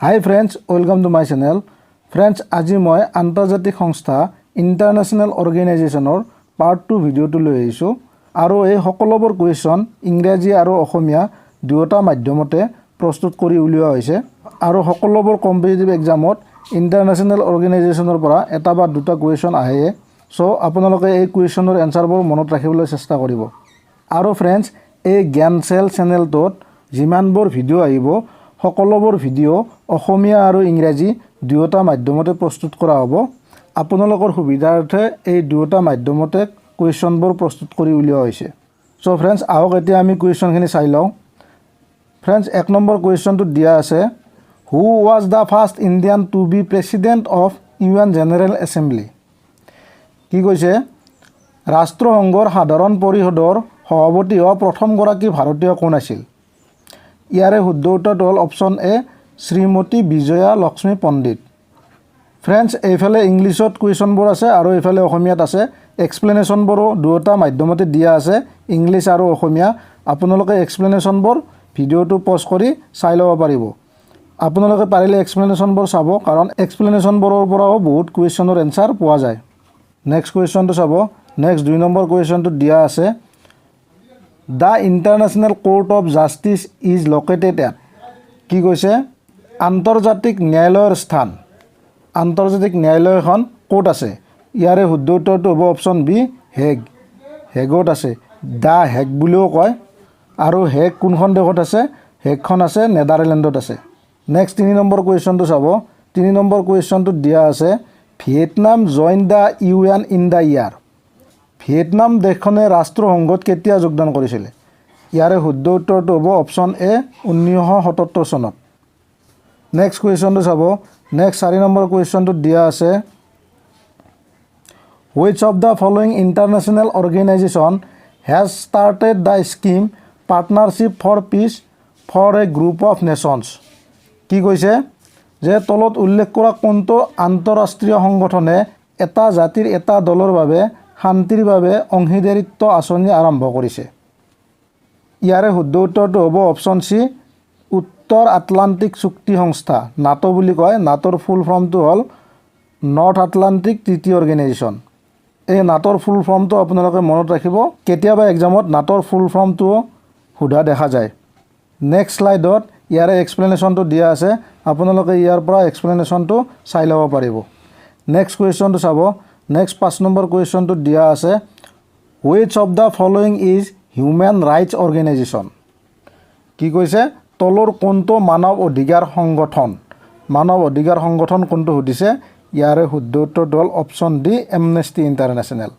Hi friends, welcome to my channel. Friends, আজি মই আন্তৰ্জাতিক সংস্থা ইন্টাৰনেশ্যনেল অৰ্গেনাইজেশ্যনৰ পাৰ্ট 2 ভিডিঅ'টো লৈ আহিছোঁ আৰু এই সকলোবোৰ কুৱেশ্যন ইংৰাজী আৰু অসমীয়া দুয়োটা মাধ্যমতে প্ৰস্তুত কৰি উলিওৱা হৈছে আৰু সকলোবোৰ কম্পিটিটিভ এক্সামত ইন্টাৰনেশ্যনেল অৰ্গেনাইজেশ্যনৰ পৰা এটা বা দুটা কুৱেশ্যন আহে সো আপোনালোকে এই কুৱেশ্যনৰ এনসাৰবোৰ মনত ৰাখিবলৈ চেষ্টা কৰিব আৰু ফ্ৰেণ্ডছ এই জ্ঞান চেল চেনেলটোত যিমানবোৰ ভিডিঅ' আহিব সকলোবোৰ ভিডিঅ' অসমীয়া আৰু ইংৰাজী দুয়োটা মাধ্যমতে প্ৰস্তুত কৰা হ'ব আপোনালোকৰ সুবিধাৰ্থে এই দুয়োটা মাধ্যমতে কুৱেশ্যনবোৰ প্ৰস্তুত কৰি উলিওৱা হৈছে সো ফ্ৰেণ্ডছ আহক এতিয়া আমি কুৱেশ্যনখিনি চাই লওঁ ফ্ৰেণ্ডছ 1 নম্বৰ কুৱেশ্যনটো দিয়া আছে who was the first Indian to be president of UN general assembly কি কৈছে ৰাষ্ট্ৰসংঘৰ সাধাৰণ পৰিষদৰ সভাপতি হোৱা প্ৰথমগৰাকী ভাৰতীয় কোন আছিল ইয়াৰে শুদ্ধ উত্তৰটো হ'ল option A Shrimati Vijaya Lakshmi Pandit friends এইফালে ইংলিছত কুৱেশ্যনবোৰ আছে আৰু এইফালে অসমীয়াত আছে এক্সপ্লেনেশ্যনবোৰো দুয়োটা মাধ্যমতে দিয়া আছে ইংলিছ আৰু অসমীয়া আপোনালোকে এক্সপ্লেনেশ্যনবোৰ ভিডিঅ'টো পজ কৰি চাই ল'ব পাৰিব আপোনালোকে পাৰিলে এক্সপ্লেনেশ্যনবোৰ চাব কাৰণ এক্সপ্লেনেশ্যনবোৰৰ পৰাও বহুত কুৱেশ্যনৰ এনসাৰ পোৱা যায় নেক্সট কুৱেশ্যনটো চাব নেক্সট 2 নম্বৰ কুৱেশ্যনটো দিয়া আছে The International Court of Justice is located at কি কৈছে আন্তৰ্জাতিক ন্যায়ালয়ৰ স্থান আন্তৰ্জাতিক ন্যায়ালয়খন ক'ত আছে ইয়াৰে শুদ্ধ উত্তৰটো হ'ব অপশ্যন বি হেগ হেগত আছে দা হেগ বুলিও কয় আৰু হেগ কোনখন দেশত আছে হেগখন আছে নেদাৰলেণ্ডত আছে নেক্সট 3 নম্বৰ কুৱেশ্যনটো চাব 3 নম্বৰ কুৱেশ্যনটোত দিয়া আছে Vietnam join the UN in the year Vietnam দেশখনে ৰাষ্ট্ৰসংঘত কেতিয়া যোগদান কৰিছিল ইয়াৰে শুদ্ধ উত্তৰটো হ'ব অপশ্যন এ 1977 চনত নেক্সট কুৱেশ্যনটো চাব নেক্সট 4 নম্বৰ কুৱেশ্যনটোত দিয়া আছে which of the following international organization has started the scheme partnership for peace for a group of nations কি কৈছে যে তলত উল্লেখ কৰা কোনটো আন্তঃৰাষ্ট্ৰীয় সংগঠনে এটা জাতিৰ এটা দলৰ বাবে শান্তিৰ বাবে অংশীদাৰিত্ব আঁচনি আৰম্ভ কৰিছে ইয়াৰে শুদ্ধ উত্তৰটো হ'ব অপশ্যন সি উত্তৰ আটলান্টিক চুক্তি সংস্থা নাটো বুলি কয় নাটোৰ ফুল ফৰ্মটো হ'ল নৰ্থ আটলান্টিক ট্ৰিটি অৰ্গেনাইজেশ্যন এই নাটোৰ ফুল ফৰ্মটো আপোনালোকে মনত ৰাখিব কেতিয়াবা এক্সামত নাটোৰ ফুল ফৰ্মটো সোধা দেখা যায় নেক্সট স্লাইডত ইয়াৰে এক্সপ্লেনেশ্যনটো দিয়া আছে আপোনালোকে ইয়াৰ পৰা এক্সপ্লেনেশ্যনটো চাই ল'ব পাৰিব নেক্সট কুৱেশ্যনটো চাব নেক্সট 5 নম্বৰ কুৱেশ্যনটো দিয়া আছে which of the following is human rights organization কি কৈছে তলৰ কোনটো মানৱ অধিকাৰ সংগঠন কোনটো সুধিছে ইয়াৰে শুদ্ধ উত্তৰটো হ'ল option D Amnesty international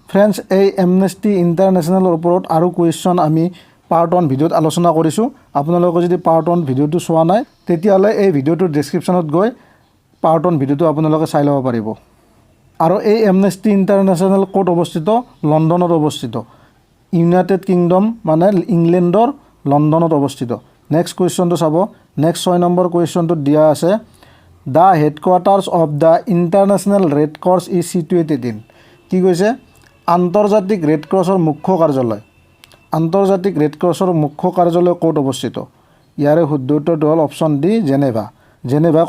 friends এই এমনেষ্টি ইণ্টাৰনেশ্যনেলৰ ওপৰত আৰু কুৱেশ্যন আমি পাৰ্ট 1 ভিডিঅ'ত আলোচনা কৰিছোঁ আপোনালোকে যদি পাৰ্ট 1 ভিডিঅ'টো চোৱা নাই তেতিয়াহ'লে এই ভিডিঅ'টোৰ ডেছক্ৰিপশ্যনত গৈ পাৰ্ট 1 ভিডিঅ'টো আপোনালোকে চাই ল'ব পাৰিব আৰু এই এমনেষ্টি ইণ্টাৰনেশ্যনেল ক'ত অৱস্থিত লণ্ডনত অৱস্থিত ইউনাইটেড কিংডম মানে ইংলেণ্ডৰ লণ্ডনত অৱস্থিত নেক্সট কুৱেশ্যনটো চাব নেক্সট 6 নম্বৰ কুৱেশ্যনটোত দিয়া আছে the headquarters of the international red cross is situated in কি কৈছে আন্তৰ্জাতিক ৰেড ক্ৰছৰ মুখ্য কাৰ্যালয় ক'ত অৱস্থিত ইয়াৰে শুদ্ধ উত্তৰটো হ'ল অপশ্যন ডি জেনেভা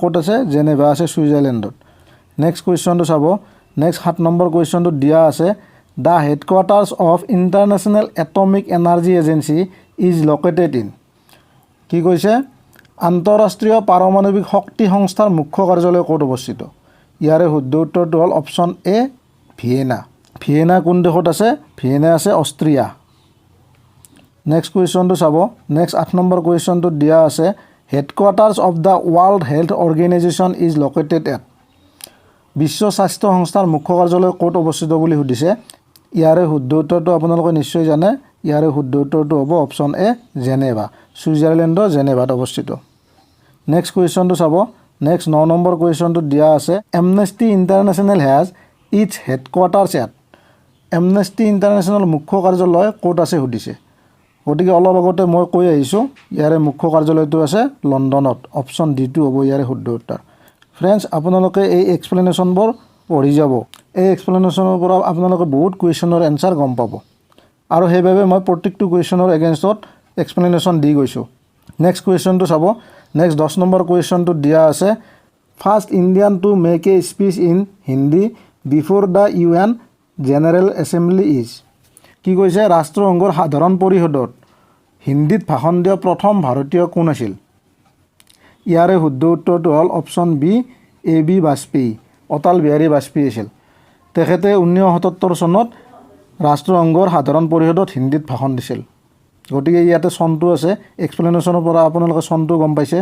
ক'ত আছে জেনেভা আছে ছুইজাৰলেণ্ডত নেক্সট কুৱেশ্যনটো চাব নেক্সট 7 নম্বৰ কুৱেশ্যনটোত দিয়া আছে the headquarters of international atomic energy agency is located in কি কৈছে আন্তঃৰাষ্ট্ৰীয় পাৰমাণৱিক শক্তি সংস্থাৰ মুখ্য কাৰ্যালয় ক'ত অৱস্থিত ইয়াৰে শুদ্ধ উত্তৰটো হ'ল অপশ্যন এ ভিয়েনা কোন দেশত আছে ভিয়েনা আছে অষ্ট্ৰিয়া নেক্সট কুৱেশ্যনটো চাব নেক্সট 8 নম্বৰ কুৱেশ্যনটোত দিয়া আছে headquarters of the world health organization is located at বিশ্ব স্বাস্থ্য সংস্থাৰ মুখ্য কাৰ্যালয় ক'ত অৱস্থিত বুলি সুধিছে ইয়াৰে শুদ্ধ উত্তৰটো আপোনালোকে নিশ্চয় জানে ইয়াৰে শুদ্ধ উত্তৰটো হ'ব অপশ্যন এ জেনেভা ছুইজাৰলেণ্ডৰ জেনেভাত অৱস্থিত নেক্সট কুৱেশ্যনটো চাব নেক্সট 9 নম্বৰ কুৱেশ্যনটোত দিয়া আছে Amnesty International has its headquarters at Amnesty International মুখ্য কাৰ্যালয় ক'ত আছে সুধিছে গতিকে অলপ আগতে মই কৈ আহিছোঁ ইয়াৰে মুখ্য কাৰ্যালয়টো আছে লণ্ডনত অপশ্যন ডিটো হ'ব ইয়াৰে শুদ্ধ উত্তৰ ফ্ৰেণ্ডছ আপোনালোকে এই এক্সপ্লেনেশ্যনবোৰ পঢ়ি যাব এই এক্সপ্লেনেশ্যনৰ পৰা আপোনালোকে বহুত কুৱেশ্যনৰ এনসাৰ গম পাব আৰু সেইবাবে মই প্ৰত্যেকটো কুৱেশ্যনৰ এগেইনষ্টত এক্সপ্লেনেশ্যন দি গৈছোঁ নেক্সট কুৱেশ্যনটো চাব নেক্সট 10 নম্বৰ কুৱেশ্যনটোত দিয়া আছে first Indian to make a speech in Hindi before the UN general assembly is. কি কৈছে ৰাষ্ট্ৰসংঘৰ সাধাৰণ পৰিষদত হিন্দীত ভাষণ দিয়া প্ৰথম ভাৰতীয় কোন আছিল? ইয়াৰে শুদ্ধ উত্তৰটো হ'ল option B AB Vajpayee, Atal Bihari Vajpayee আছিল। তেখেতে 1977 চনত ৰাষ্ট্ৰসংঘৰ সাধাৰণ পৰিষদত হিন্দীত ভাষণ দিছিল। গতিকে ইয়াতে চনটো আছে, এক্সপ্লেনেশ্যনৰ পৰা আপোনালোকে চনটো গম পাইছে।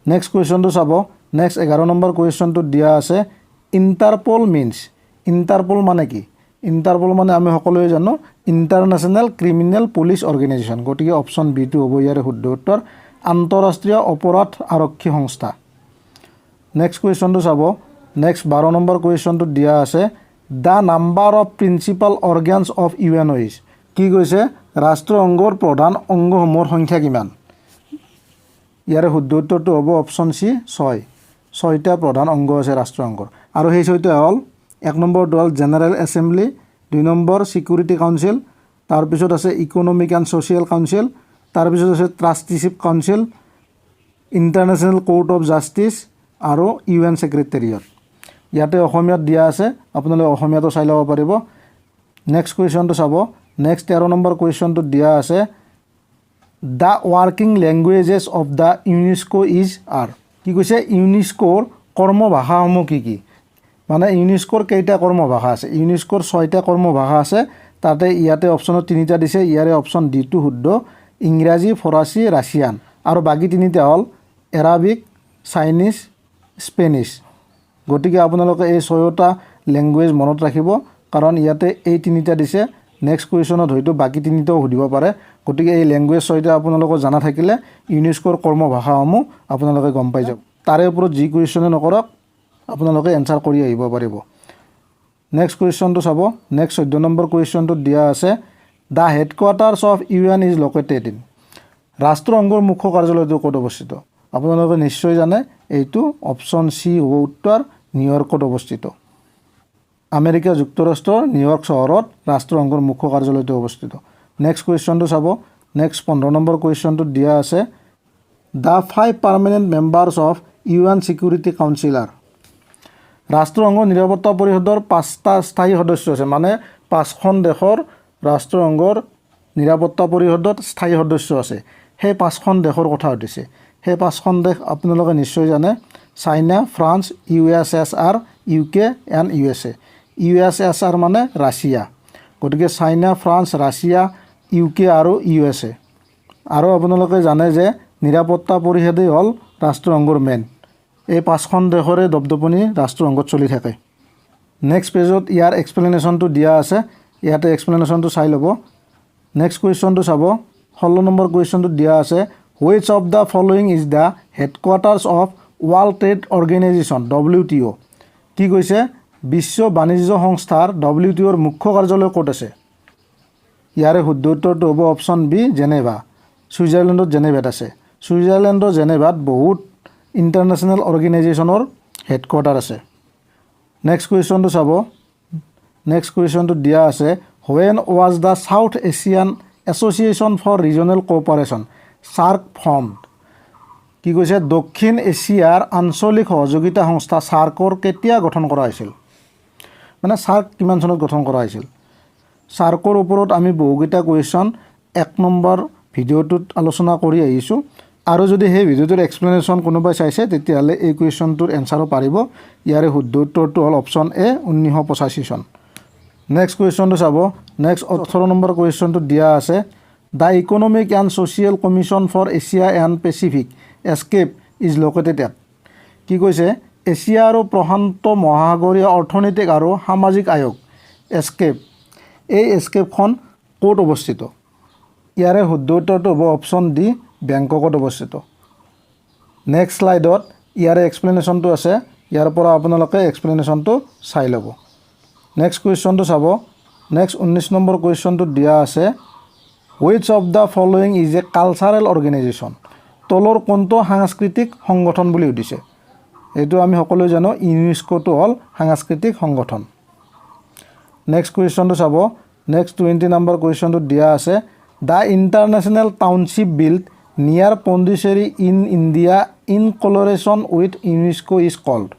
নেক্সট কুৱেশ্যনটো চাব। নেক্সট 11 নম্বৰ কুৱেশ্যনটোত দিয়া আছে ইণ্টাৰপল মিনছ। ইণ্টাৰপল মানে কি? ইণ্টাৰপল মানে আমি সকলোৱে জানো ইণ্টাৰনেশ্যনেল ক্ৰিমিনেল পুলিচ অৰ্গেনাইজেশ্যন। গতিকে অপশ্যন বিটো হ'ব ইয়াৰে শুদ্ধ উত্তৰ, আন্তঃৰাষ্ট্ৰীয় অপৰাধ আৰক্ষী সংস্থা। নেক্সট কুৱেশ্যনটো চাব। নেক্সট 12 নম্বৰ কুৱেশ্যনটোত দিয়া আছে the number of principal organs of UNO is. কি কৈছে ৰাষ্ট্ৰসংঘৰ প্ৰধান অংগসমূহৰ সংখ্যা কিমান? ইয়াৰে শুদ্ধ উত্তৰটো হ'ব অপশ্যন চি 6। 6টা প্ৰধান অংগ আছে ৰাষ্ট্ৰসংঘৰ, আৰু সেই 6টা হ'ল 1 নম্বৰটো হ'ল জেনেৰেল এছেম্বলি, 2 নম্বৰ ছিকিউৰিটি কাউন্সিল, তাৰপিছত আছে ইকনমিক এণ্ড ছ'চিয়েল কাউন্সিল, তাৰপিছত আছে trusteeship council, international court of justice আৰু UN ছেক্ৰেটেৰিয়েট। ইয়াতে অসমীয়াত দিয়া আছে, আপোনালোকে অসমীয়াটো চাই ল'ব পাৰিব। নেক্সট কুৱেশ্যনটো চাব। নেক্সট 13 নম্বৰ কুৱেশ্যনটোত দিয়া আছে the working languages of the UNESCO is R. কি কৈছে ইউনেস্কোৰ কৰ্মভাষাসমূহ কি কি? মানে ইউনেস্কোৰ কেইটা কৰ্মভাষা আছে? ইউনেস্কোৰ 6টা কৰ্মভাষা আছে, তাতে ইয়াতে অপশ্যনত 3টা দিছে। ইয়াৰে অপশ্যন ডিটো শুদ্ধ, ইংৰাজী, ফৰাচী, ৰাছিয়ান, আৰু বাকী 3টা হ'ল এৰাবিক, চাইনিজ, স্পেনিছ। গতিকে আপোনালোকে এই 6টা লেংগুৱেজ মনত ৰাখিব, কাৰণ ইয়াতে এই 3টা দিছে। নেক্সট কুৱেশ্যনত হয়তো বাকী 3টাও সুধিব পাৰে। গতিকে এই লেংগুৱেজ 6টা আপোনালোকৰ জানা থাকিলে ইউনেস্কোৰ কৰ্মভাষাসমূহ আপোনালোকে গম পাই যাব। তাৰে ওপৰত যি কুৱেশ্যনে নকৰক আপোনালোকে এনচাৰ কৰি আহিব পাৰিব। নেক্সট কুৱেশ্যনটো চাব। নেক্সট 14 নম্বৰ কুৱেশ্যনটোত দিয়া আছে the headquarters of UN is located in. ৰাষ্ট্ৰসংঘৰ মুখ্য কাৰ্যালয়টো ক'ত অৱস্থিত? আপোনালোকে নিশ্চয় জানে, এইটো অপশ্যন চি হ'ব উত্তৰ, নিউয়ৰ্কত অৱস্থিত। আমেৰিকা যুক্তৰাষ্ট্ৰৰ নিউয়ৰ্ক চহৰত ৰাষ্ট্ৰসংঘৰ মুখ্য কাৰ্যালয়টো অৱস্থিত। নেক্সট কুৱেশ্যনটো চাব। নেক্সট 15 নম্বৰ কুৱেশ্যনটোত দিয়া আছে the 5 permanent members of UN security councillor. ৰাষ্ট্ৰসংঘৰ নিৰাপত্তা পৰিষদৰ 5টা স্থায়ী সদস্য আছে, মানে 5খন দেশৰ ৰাষ্ট্ৰসংঘৰ নিৰাপত্তা পৰিষদত স্থায়ী সদস্য আছে। সেই 5খন দেশৰ কথা সুধিছে। সেই 5খন দেশ আপোনালোকে নিশ্চয় জানে, China, France, USSR, UK and USA। USSR মানে ৰাছিয়া। গতিকে চাইনা, ফ্ৰান্স, ৰাছিয়া, UK আৰু USA। আৰু আপোনালোকে জানে যে নিৰাপত্তা পৰিষদেই হ'ল ৰাষ্ট্ৰসংঘৰ মেইন। এই 5খন দেশৰে দপদপনি ৰাষ্ট্ৰসংঘত চলি থাকে। নেক্সট পেজত ইয়াৰ এক্সপ্লেনেশ্যনটো দিয়া আছে, ইয়াতে এক্সপ্লেনেশ্যনটো চাই ল'ব। নেক্সট কুৱেশ্যনটো চাব। 16 নম্বৰ কুৱেশ্যনটোত দিয়া আছে which of the following is the headquarters of world trade organisation WTO। কি কৈছে বিশ্ব বাণিজ্য সংস্থাৰ WTOৰ মুখ্য কাৰ্যালয় ক'ত আছে? ইয়াৰে শুদ্ধ উত্তৰটো হ'ব অপশ্যন বি জেনেভা। ছুইজাৰলেণ্ডত জেনেভাত আছে। ছুইজাৰলেণ্ডৰ জেনেভাত বহুত ইণ্টাৰনেশ্যনেল অৰ্গেনাইজেশ্যনৰ হেডকোৱাৰ্টাৰ আছে। নেক্সট কুৱেশ্যনটো চাব। নেক্সট কুৱেশ্যনটোত দিয়া আছে when was the South Asian Association for Regional Cooperation SAARC formed. কি কৈছে দক্ষিণ এছিয়াৰ আঞ্চলিক সহযোগিতা সংস্থা SAARCৰ কেতিয়া গঠন কৰা হৈছিল? মানে SAARC কিমান চনত গঠন কৰা হৈছিল? SAARCৰ ওপৰত আমি বহুকেইটা কুৱেশ্যন 1 নম্বৰ ভিডিঅ'টোত আলোচনা কৰি আহিছোঁ, আৰু যদি সেই ভিডিঅ'টোৰ এক্সপ্লেনেশ্যন কোনোবাই চাইছে তেতিয়াহ'লে এই কুৱেশ্যনটোৰ এনচাৰো পাৰিব। ইয়াৰে শুদ্ধ উত্তৰটো হ'ল অপশ্যন এ 1985 চন। নেক্সট কুৱেশ্যনটো চাব। নেক্সট 18 নম্বৰ কুৱেশ্যনটোত দিয়া আছে the Economic and Social Commission for Asia and Pacific ESCAP is located at. কি কৈছে এছিয়া আৰু প্ৰশান্ত মহাসাগৰীয় অৰ্থনৈতিক আৰু সামাজিক আয়োগ এস্কেপ, এই এস্কেপখন ক'ত অৱস্থিত? ইয়াৰে শুদ্ধ উত্তৰটো হ'ব অপশ্যন ডি বেংককত অৱস্থিত। নেক্সট শ্লাইডত ইয়াৰে এক্সপ্লেনেশ্যনটো আছে, ইয়াৰ পৰা আপোনালোকে এক্সপ্লেনেশ্যনটো চাই ল'ব। নেক্সট কুৱেশ্যনটো চাব। নেক্সট 19 নম্বৰ কুৱেশ্যনটোত দিয়া আছে which of the following is a cultural organisation. তলৰ কোনটো সাংস্কৃতিক সংগঠন বুলি সুধিছে? এইটো আমি সকলোৱে জানো ইউনেস্কোটো হ'ল সাংস্কৃতিক সংগঠন। নেক্সট কুৱেশ্যনটো চাব। নেক্সট 20 নম্বৰ কুৱেশ্যনটোত দিয়া আছে the international township build near Pondicherry in India in collaboration with UNESCO is called.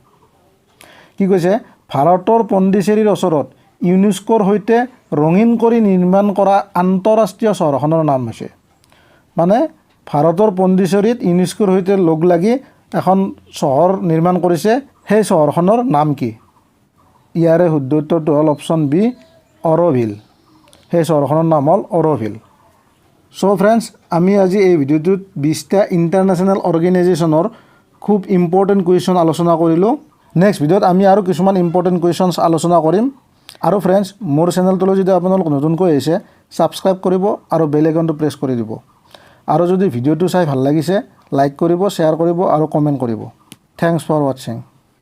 কি কৈছে? ভাৰতৰ পণ্ডিচেৰীৰ ওচৰত ইউনেস্কোৰ সৈতে ৰঙীন কৰি নিৰ্মাণ কৰা আন্তঃৰাষ্ট্ৰীয় চহৰখনৰ নাম হৈছে। মানে ভাৰতৰ পণ্ডিচেৰীত ইউনেস্কোৰ সৈতে লগ লাগি এখন চহৰ নিৰ্মাণ কৰিছে, সেই চহৰখনৰ নাম কি? ইয়াৰে শুদ্ধ উত্তৰটো হ'ল অপশ্যন বি, অৰ'ভিল। সেই চহৰখনৰ নাম হ'ল অৰ'ভিল। চ' ফ্ৰেণ্ডছ, আমি আজি এই ভিডিঅ'টোত 20টা ইণ্টাৰনেশ্যনেল অৰ্গেনাইজেশ্যনৰ খুব ইম্পৰ্টেণ্ট কুৱেশ্যন আলোচনা কৰিলোঁ। নেক্সট ভিডিঅ'ত আমি আৰু কিছুমান ইম্পৰ্টেণ্ট কুৱেশ্যনছ আলোচনা কৰিম। আৰু ফ্ৰেণ্ডছ, মোৰ চেনেলটোলৈ যদি আপোনালোক নতুনকৈ আহিছে, ছাবস্ক্ৰাইব কৰিব আৰু বেল আইকনটো প্ৰেছ কৰি দিব। আৰু যদি ভিডিঅ'টো চাই ভাল লাগিছে, লাইক কৰিব, শ্বেয়াৰ কৰিব আৰু কমেণ্ট কৰিব। Thanks for ৱাটছিং।